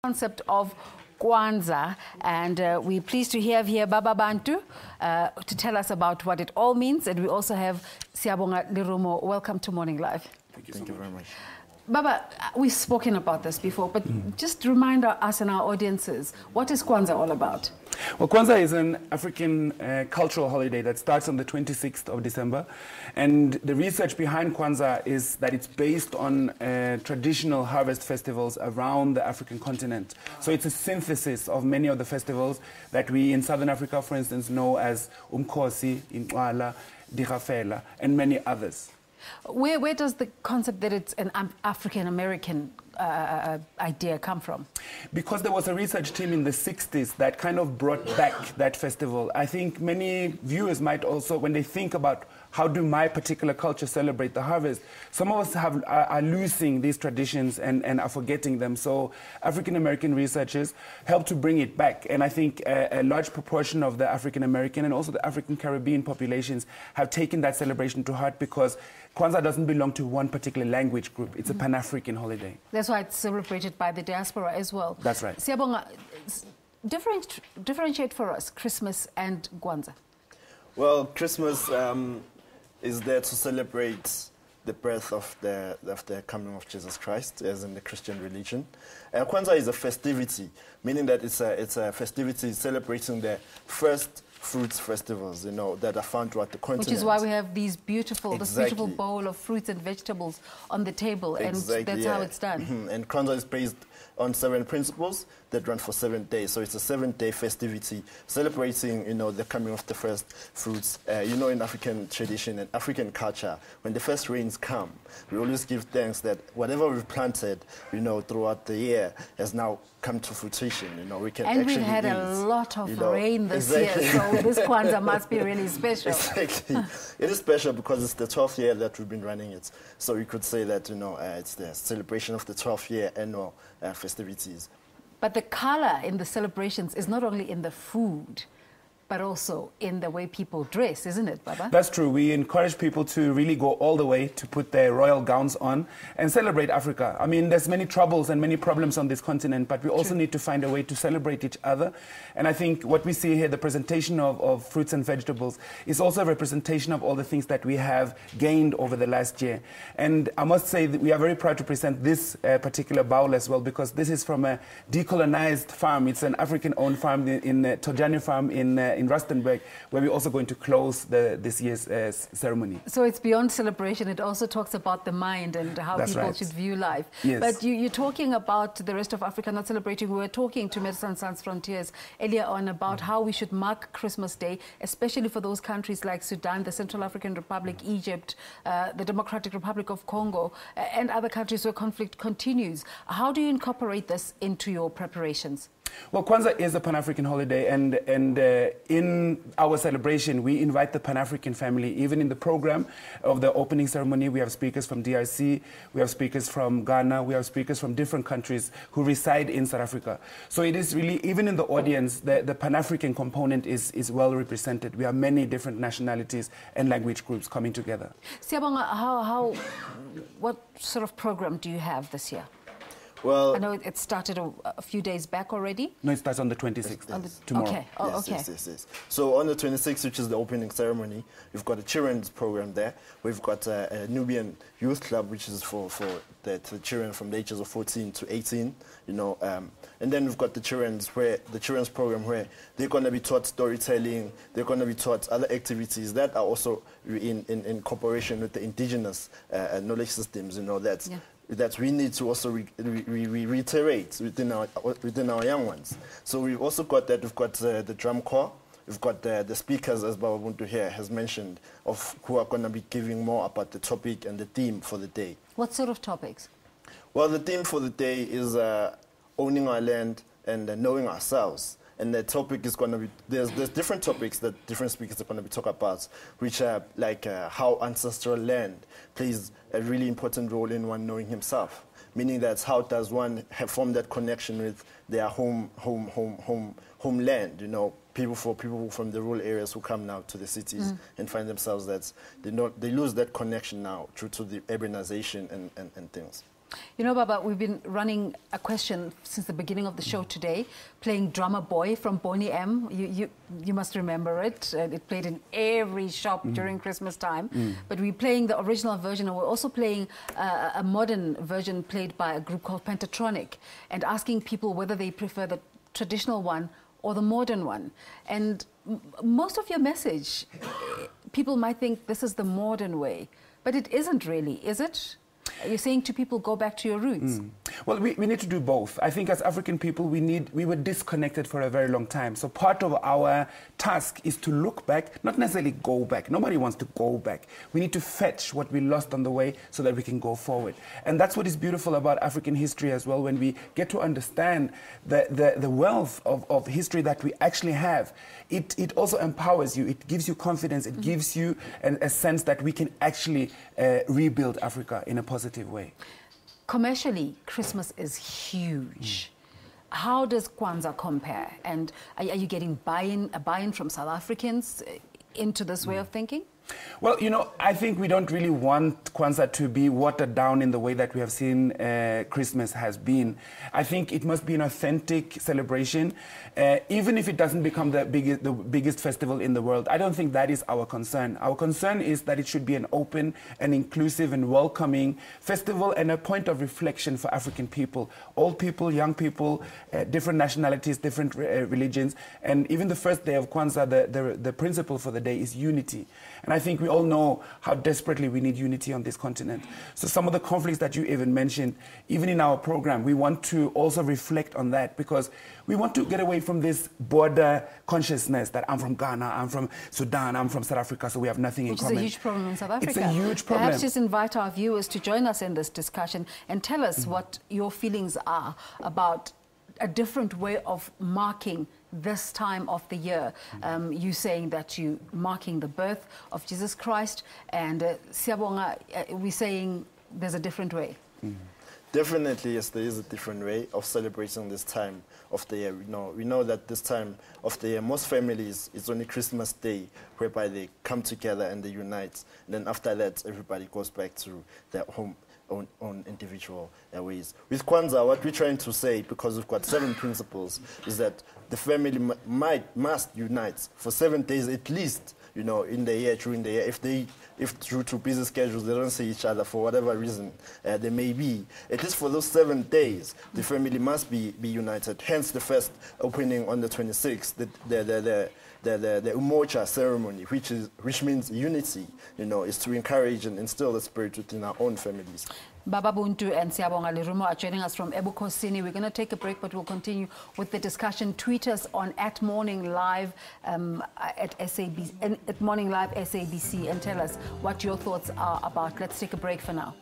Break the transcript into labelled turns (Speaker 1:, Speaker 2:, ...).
Speaker 1: Concept of Kwanzaa, and we're pleased to have here Baba Buntu to tell us about what it all means, and we also have Siyabonga Lerumo. Welcome to Morning Live.
Speaker 2: Thank you very much.
Speaker 1: Baba, we've spoken about this before, but just remind us and our audiences, what is Kwanzaa all about?
Speaker 2: Well, Kwanzaa is an African cultural holiday that starts on the 26th of December. And the research behind Kwanzaa is that it's based on traditional harvest festivals around the African continent. So it's a synthesis of many of the festivals that we in Southern Africa, for instance, know as Umkhosi, Inqwala, Dirafela, and many others.
Speaker 1: Where does the concept that it's an African-American idea come from?
Speaker 2: Because there was a research team in the 60s that kind of brought back that festival. I think many viewers might also, when they think about how do my particular culture celebrate the harvest, some of us are losing these traditions and are forgetting them. So African-American researchers helped to bring it back. And I think a large proportion of the African-American and also the African Caribbean populations have taken that celebration to heart because Kwanzaa doesn't belong to one particular language group. It's a Pan-African holiday.
Speaker 1: That's why it's celebrated by the diaspora as well.
Speaker 2: That's right.
Speaker 1: Siyabonga, differentiate for us Christmas and Kwanzaa.
Speaker 3: Well, Christmas is there to celebrate the birth of the coming of Jesus Christ, as in the Christian religion. Kwanzaa is a festivity, meaning that it's a festivity celebrating the first fruits festivals, you know, that are found throughout the continent.
Speaker 1: Which is why we have these beautiful, this beautiful bowl of fruits and vegetables on the table, and that's how it's done.
Speaker 3: And Kwanzaa is based on 7 principles that run for 7 days. So it's a 7-day festivity celebrating, you know, the coming of the first fruits. You know, in African tradition and African culture, when the first rains come, we always give thanks that whatever we've planted, you know, throughout the year has now come to fruition. You know, we can
Speaker 1: and
Speaker 3: actually
Speaker 1: we've had a lot of rain this year, so this Kwanzaa must be really special.
Speaker 3: Exactly. It is special because it's the 12th year that we've been running it. So we could say that, you know, it's the celebration of the 12th year annual festivities.
Speaker 1: But the color in the celebrations is not only in the food, but also in the way people dress, isn't it, Baba?
Speaker 2: That's true. We encourage people to really go all the way to put their royal gowns on and celebrate Africa. I mean, there's many troubles and many problems on this continent, but we also need to find a way to celebrate each other. And I think what we see here, the presentation of fruits and vegetables, is also a representation of all the things that we have gained over the last year. And I must say that we are very proud to present this particular bowl as well, because this is from a decolonized farm. It's an African-owned farm, in Tojani farm in Rustenburg, where we're also going to close this year's ceremony.
Speaker 1: So it's beyond celebration. It also talks about the mind and how people should view life.
Speaker 2: Yes.
Speaker 1: But you're talking about the rest of Africa not celebrating. We were talking to Medicine Sans Frontiers earlier on about how we should mark Christmas Day, especially for those countries like Sudan, the Central African Republic, Egypt, the Democratic Republic of Congo, and other countries where conflict continues. How do you incorporate this into your preparations?
Speaker 2: Well, Kwanzaa is a Pan-African holiday, and in our celebration, we invite the Pan-African family. Even in the program of the opening ceremony, we have speakers from DRC, we have speakers from Ghana, we have speakers from different countries who reside in South Africa. So it is really, even in the audience, the Pan-African component is well represented. We have many different nationalities and language groups coming together.
Speaker 1: Siyabonga, what sort of program do you have this year?
Speaker 3: Well,
Speaker 1: I know it started a few days back already.
Speaker 2: No, it starts on the 26th, tomorrow.
Speaker 1: Okay.
Speaker 3: Yes. So on the 26th, which is the opening ceremony, we've got a children's program there. We've got a Nubian youth club, which is for the children from the ages of 14 to 18, you know. And then we've got the children's program where they're going to be taught storytelling. They're going to be taught other activities that are also in cooperation with the indigenous knowledge systems, you know, that we need to also reiterate within our young ones. So we've also got that. We've got the drum corps. We've got the speakers, as Baba Buntu here has mentioned, of who are going to be giving more about the topic and the theme for the day.
Speaker 1: What sort of topics?
Speaker 3: Well, the theme for the day is owning our land and knowing ourselves. And the topic is going to be, there's different topics that different speakers are going to be talking about, which are like how ancestral land plays a really important role in one knowing himself. Meaning that how does one form that connection with their homeland, you know, people from the rural areas who come now to the cities and find themselves that they lose that connection now due to the urbanization and things.
Speaker 1: You know, Baba, we've been running a question since the beginning of the show today, playing Drummer Boy from Boney M. You must remember it. It played in every shop during Christmas time. But we're playing the original version, and we're also playing a modern version played by a group called Pentatronic, and asking people whether they prefer the traditional one or the modern one. And most of your message, people might think this is the modern way, but it isn't really, is it? You're saying to people, go back to your roots.
Speaker 2: Well, we need to do both. I think as African people, we were disconnected for a very long time. So part of our task is to look back, not necessarily go back. Nobody wants to go back. We need to fetch what we lost on the way so that we can go forward. And that's what is beautiful about African history as well, when we get to understand the wealth of history that we actually have. It also empowers you. It gives you confidence. It gives you a sense that we can actually rebuild Africa in a positive way.
Speaker 1: Commercially, Christmas is huge. How does Kwanzaa compare? And are you getting a buy-in from South Africans into this way of thinking?
Speaker 2: Well, you know, I think we don't really want Kwanzaa to be watered down in the way that we have seen Christmas has been. I think it must be an authentic celebration, even if it doesn't become the biggest festival in the world. I don't think that is our concern. Our concern is that it should be an open and inclusive and welcoming festival and a point of reflection for African people. Old people, young people, different nationalities, different religions. And even the first day of Kwanzaa, the principle for the day is unity. And I think we all know how desperately we need unity on this continent. So some of the conflicts that you even mentioned, even in our program, we want to also reflect on that, because we want to get away from this border consciousness that I'm from Ghana, I'm from Sudan, I'm from South Africa, so we have nothing in common.
Speaker 1: Which is a huge problem in South Africa.
Speaker 2: It's a huge problem.
Speaker 1: Perhaps just invite our viewers to join us in this discussion and tell us what your feelings are about a different way of marking this time of the year. You saying that you marking the birth of Jesus Christ, and Siyabonga, we're saying there's a different way.
Speaker 3: Definitely, yes, there is a different way of celebrating this time of the year. We know that this time of the year, most families, it's only Christmas Day, whereby they come together and they unite. And then after that, everybody goes back to their own individual ways. With Kwanzaa, what we're trying to say, because we've got 7 principles, is that the family must unite for 7 days at least, in the year, during the year. If due to busy schedules they don't see each other for whatever reason there may be, at least for those 7 days, the family must be united. Hence the first opening on the 26th, the Umoja ceremony, which means unity, is to encourage and instill the spirit within our own families.
Speaker 1: Baba Buntu and Siyabonga Lerumo are joining us from Ebukhosini. We're going to take a break, but we'll continue with the discussion. Tweet us on @MorningLive at SABC, at MorningLive SABC, and tell us what your thoughts are about. Let's take a break for now.